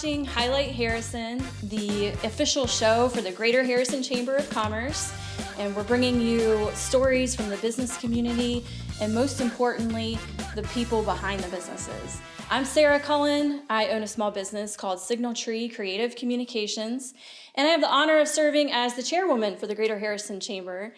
watching Highlight Harrison, the official show for the Greater Harrison Chamber of Commerce, and we're bringing you stories from the business community and, most importantly, the people behind the businesses. I'm Sarah Cullen. I own a small business called Signal Tree Creative Communications, and I have the honor of serving as the chairwoman for the Greater Harrison Chamber.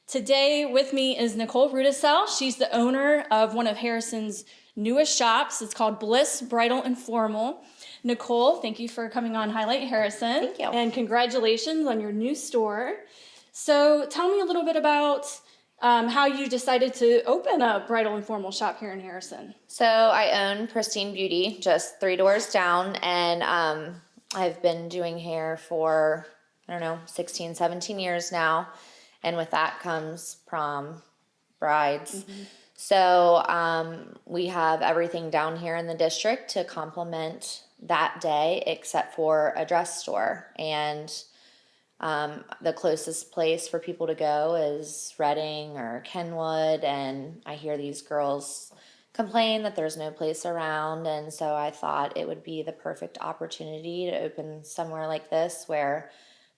Today with me is Nicole Rudisell. She's the owner of one of Harrison's newest shops. It's called Bliss Bridal and Formal. Nicole, thank you for coming on Highlight Harrison. Thank you. And congratulations on your new store. So tell me a little bit about how you decided to open a bridal and formal shop here in Harrison. So I own Pristine Beauty, just 3 doors down, and I've been doing hair for, 16, 17 years now. And with that comes prom, brides. Mm-hmm. So we have everything down here in the district to complement that day, except for a dress store. And the closest place for people to go is Reading or Kenwood. And I hear these girls complain that there's no place around. And so I thought it would be the perfect opportunity to open somewhere like this where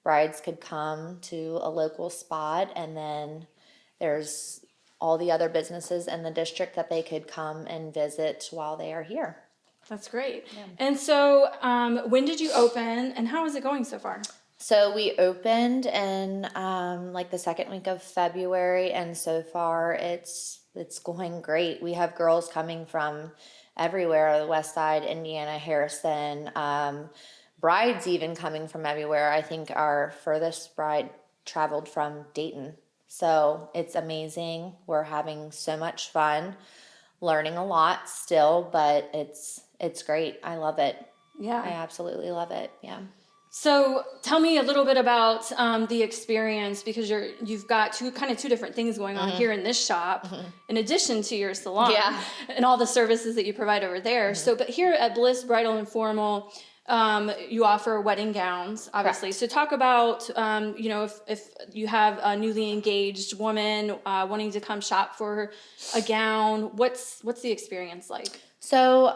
brides could come to a local spot, and then there's all the other businesses in the district that they could come and visit while they are here. That's great. Yeah. And so when did you open, and how is it going so far? So we opened in the second week of February, and so far it's going great. We have girls coming from everywhere, the West Side, Indiana, Harrison, brides even coming from everywhere. I think our furthest bride traveled from Dayton. So it's amazing. We're having so much fun, learning a lot still, but it's great. I love it. Yeah. I absolutely love it. Yeah. So tell me a little bit about the experience, because you've got two different things going on here in this shop, in addition to your salon and all the services that you provide over there. So, but here at Bliss Bridal and Formal, you offer wedding gowns, obviously. Correct. So talk about, if you have a newly engaged woman wanting to come shop for a gown, what's the experience like? So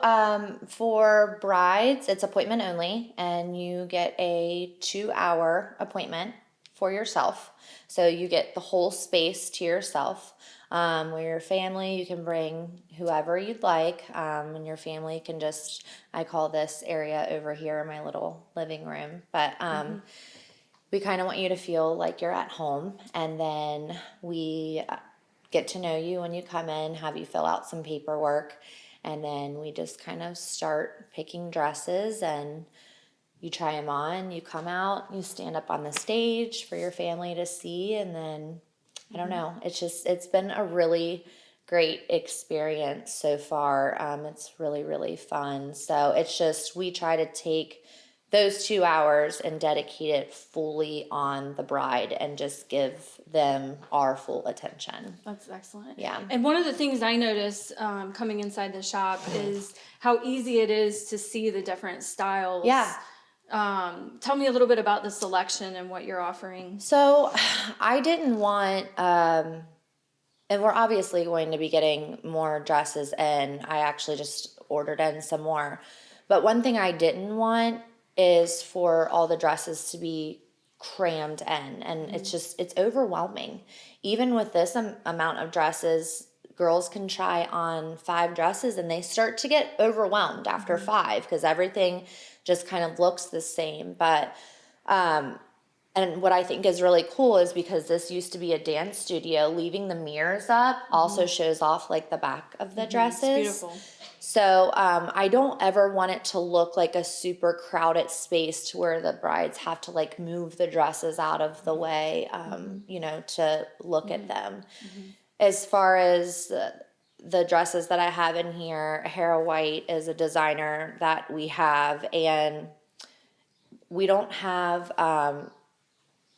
for brides, it's appointment only, and you get a 2-hour appointment for yourself. So you get the whole space to yourself. With your family, you can bring whoever you'd like, and your family can I call this area over here my little living room, but we kind of want you to feel like you're at home, and then we get to know you when you come in, have you fill out some paperwork, and then we just kind of start picking dresses, and you try them on, you come out, you stand up on the stage for your family to see, and then I don't know. It's been a really great experience so far. It's really, really fun. So we try to take those 2 hours and dedicate it fully on the bride and just give them our full attention. That's excellent. Yeah. And one of the things I noticed coming inside the shop is how easy it is to see the different styles. Yeah. Tell me a little bit about the selection and what you're offering. So I didn't want, and we're obviously going to be getting more dresses in. I actually just ordered in some more. But one thing I didn't want is for all the dresses to be crammed in. And it's overwhelming. Even with this amount of dresses, girls can try on 5 dresses and they start to get overwhelmed after 5 because everything just kind of looks the same. But and what I think is really cool is because this used to be a dance studio, leaving the mirrors up also shows off like the back of the dresses. It's beautiful. So I don't ever want it to look like a super crowded space to where the brides have to like move the dresses out of the way, to look at them. As far as the dresses that I have in here, Hera White is a designer that we have, and we don't have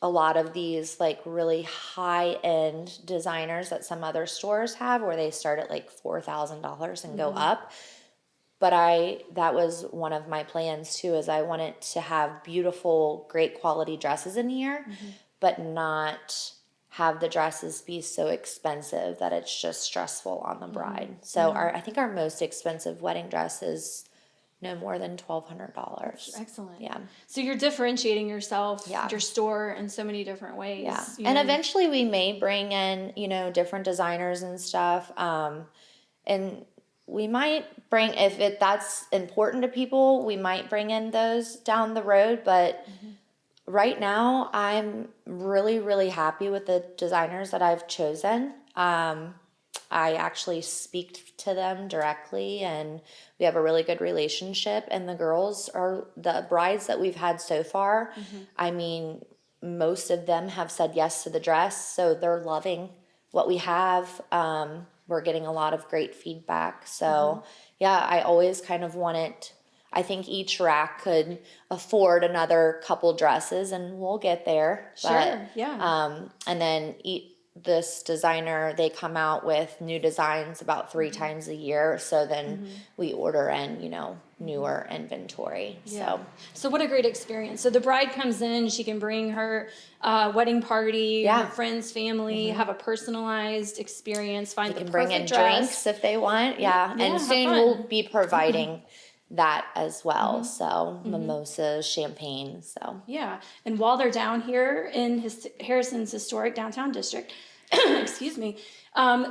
a lot of these like really high-end designers that some other stores have where they start at like $4,000 and go up. But that was one of my plans too, is I wanted to have beautiful, great quality dresses in here, but not have the dresses be so expensive that it's just stressful on the bride. So I think our most expensive wedding dress is no more than $1,200. Excellent. Yeah. So you're differentiating yourself, Yeah. your store in so many different ways. Yeah. You And know? eventually we may bring in, different designers and stuff. And we might bring, if that's important to people, we might bring in those down the road. But right now I'm really, really happy with the designers that I've chosen. I actually speak to them directly, and we have a really good relationship. And the brides that we've had so far, I mean, most of them have said yes to the dress, so they're loving what we have. We're getting a lot of great feedback. So yeah, I always kind of I think each rack could afford another couple dresses, and we'll get there. Sure, yeah. And then this designer, they come out with new designs about 3 times a year. So then we order in, newer inventory. Yeah. So what a great experience. So the bride comes in, she can bring her wedding party, her friends, family, have a personalized experience, find They the can bring in perfect dress. drinks if they want. Yeah. Yeah, And have soon fun. we'll be providing that as well. So mimosas, champagne. So Yeah. And while they're down here in Harrison's historic downtown district, excuse me,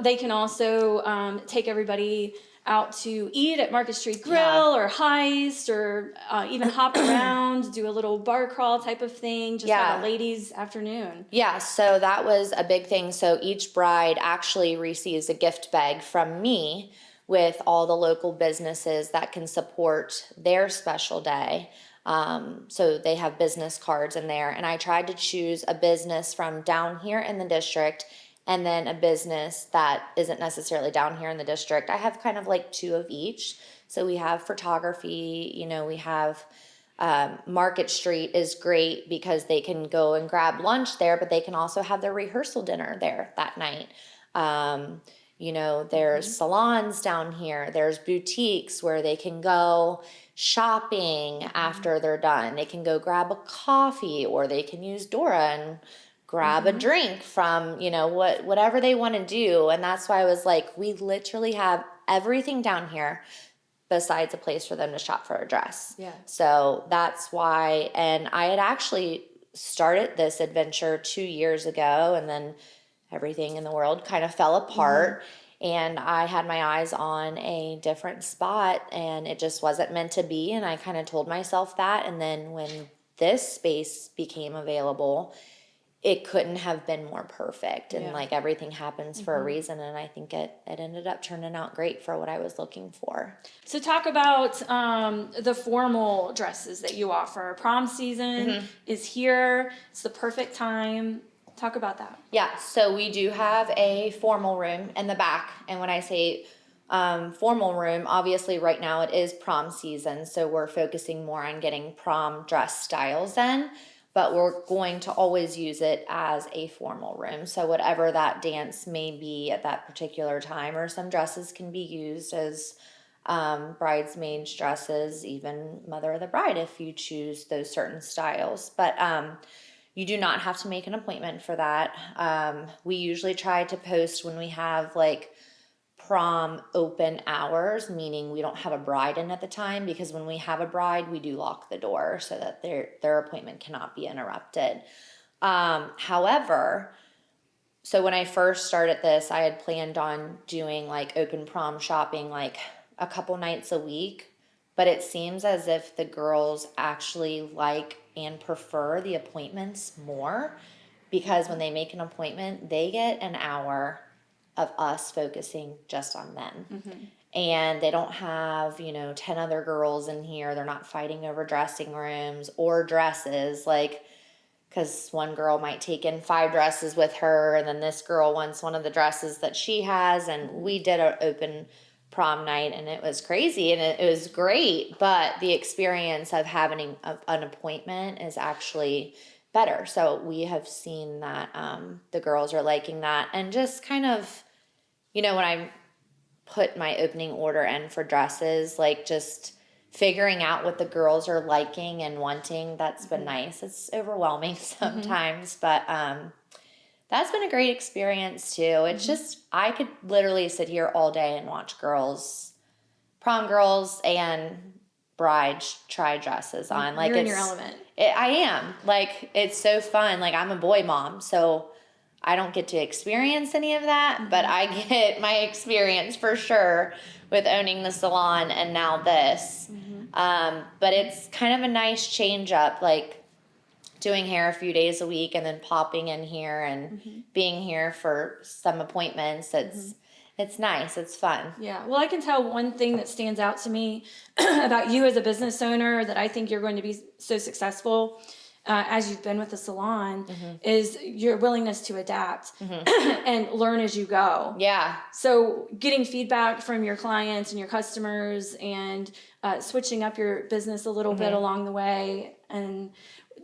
they can also take everybody out to eat at Market Street Grill or Heist, or even hop around, do a little bar crawl type of thing, just have a ladies' afternoon. Yeah, so that was a big thing. So each bride actually receives a gift bag from me with all the local businesses that can support their special day. So they have business cards in there, and I tried to choose a business from down here in the district, and then a business that isn't necessarily down here in the district. I have kind of like 2 of each. So we have photography, we have Market Street is great because they can go and grab lunch there, but they can also have their rehearsal dinner there that night. There's salons down here. There's boutiques where they can go shopping after they're done. They can go grab a coffee, or they can use Dora and grab a drink from, whatever they want to do. And that's why I was like, we literally have everything down here besides a place for them to shop for a dress. Yeah. So that's why, and I had actually started this adventure 2 years ago, and then everything in the world kind of fell apart. And I had my eyes on a different spot, and it just wasn't meant to be. And I kind of told myself that. And then when this space became available, it couldn't have been more perfect. And like everything happens for a reason. And I think it ended up turning out great for what I was looking for. So talk about the formal dresses that you offer. Prom season is here. It's the perfect time. Talk about that. Yeah, so we do have a formal room in the back. And when I say formal room, obviously right now it is prom season. So we're focusing more on getting prom dress styles in. But we're going to always use it as a formal room. So whatever that dance may be at that particular time, or some dresses can be used as bridesmaids dresses, even mother of the bride if you choose those certain styles. But you do not have to make an appointment for that. We usually try to post when we have like prom open hours, meaning we don't have a bride in at the time, because when we have a bride, we do lock the door so that their appointment cannot be interrupted. However, so when I first started this, I had planned on doing like open prom shopping like a couple nights a week, but it seems as if the girls actually like and prefer the appointments more, because when they make an appointment, they get an hour of us focusing just on them. And they don't have, 10 other girls in here. They're not fighting over dressing rooms or dresses, because one girl might take in 5 dresses with her, and then this girl wants one of the dresses that she has. And we did an open prom night, and it was crazy, and it was great, but the experience of having an appointment is actually better. So we have seen that the girls are liking that. And just kind of, when I put my opening order in for dresses, just figuring out what the girls are liking and wanting, that's been nice. It's overwhelming sometimes, but that's been a great experience too. It's just, I could literally sit here all day and watch prom girls and try dresses on. Like, You're in it's, your element. I am. Like, it's so fun. Like, I'm a boy mom, so I don't get to experience any of that, but I get my experience for sure with owning the salon and now this. But it's kind of a nice change up, like doing hair a few days a week and then popping in here and being here for some appointments. It's nice. It's fun. Yeah. Well, I can tell one thing that stands out to me about you as a business owner that I think you're going to be so successful as you've been with the salon is your willingness to adapt and learn as you go. Yeah. So getting feedback from your clients and your customers and switching up your business a little bit along the way. And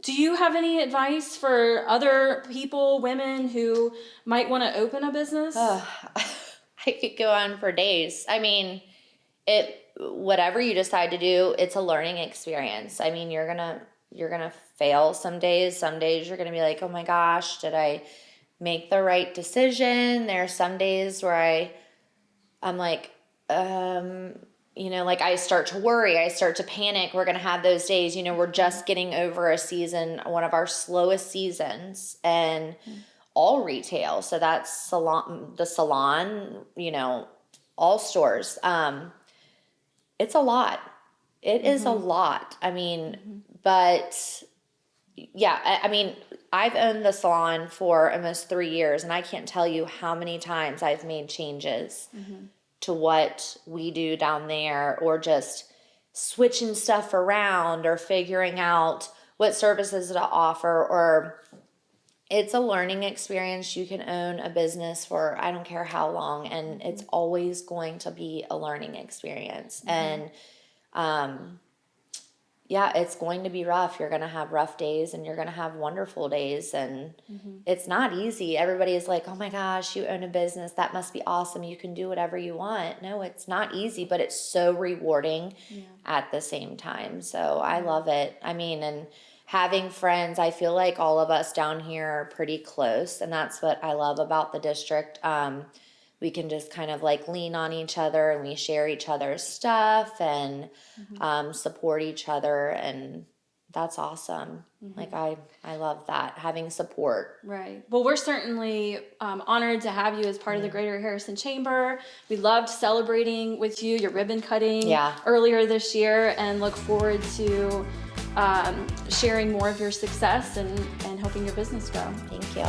do you have any advice for other people, women who might want to open a business? I could go on for days. I mean, whatever you decide to do, it's a learning experience. I mean, you're gonna fail some days. Some days you're gonna be like, oh my gosh, did I make the right decision? There are some days where I'm like, like I start to worry, I start to panic. We're gonna have those days. We're just getting over a season, one of our slowest seasons, and all retail. So that's the salon, all stores. It's a lot. It is a lot. I mean, but yeah, I mean, I've owned the salon for almost 3 years, and I can't tell you how many times I've made changes to what we do down there, or just switching stuff around, or figuring out what services to offer, or it's a learning experience. You can own a business for I don't care how long, and it's always going to be a learning experience. And it's going to be rough. You're going to have rough days and you're going to have wonderful days, and it's not easy. Everybody is like, oh my gosh, you own a business. That must be awesome. You can do whatever you want. No, it's not easy, but it's so rewarding at the same time. So I love it. I mean, and having friends, I feel like all of us down here are pretty close, and that's what I love about the district. We can just kind of like lean on each other, and we share each other's stuff and support each other, and that's awesome. Like I love that, having support. Right. Well, we're certainly honored to have you as part of the Greater Harrison Chamber. We loved celebrating with you, your ribbon cutting earlier this year, and look forward to sharing more of your success and helping your business grow. Thank you.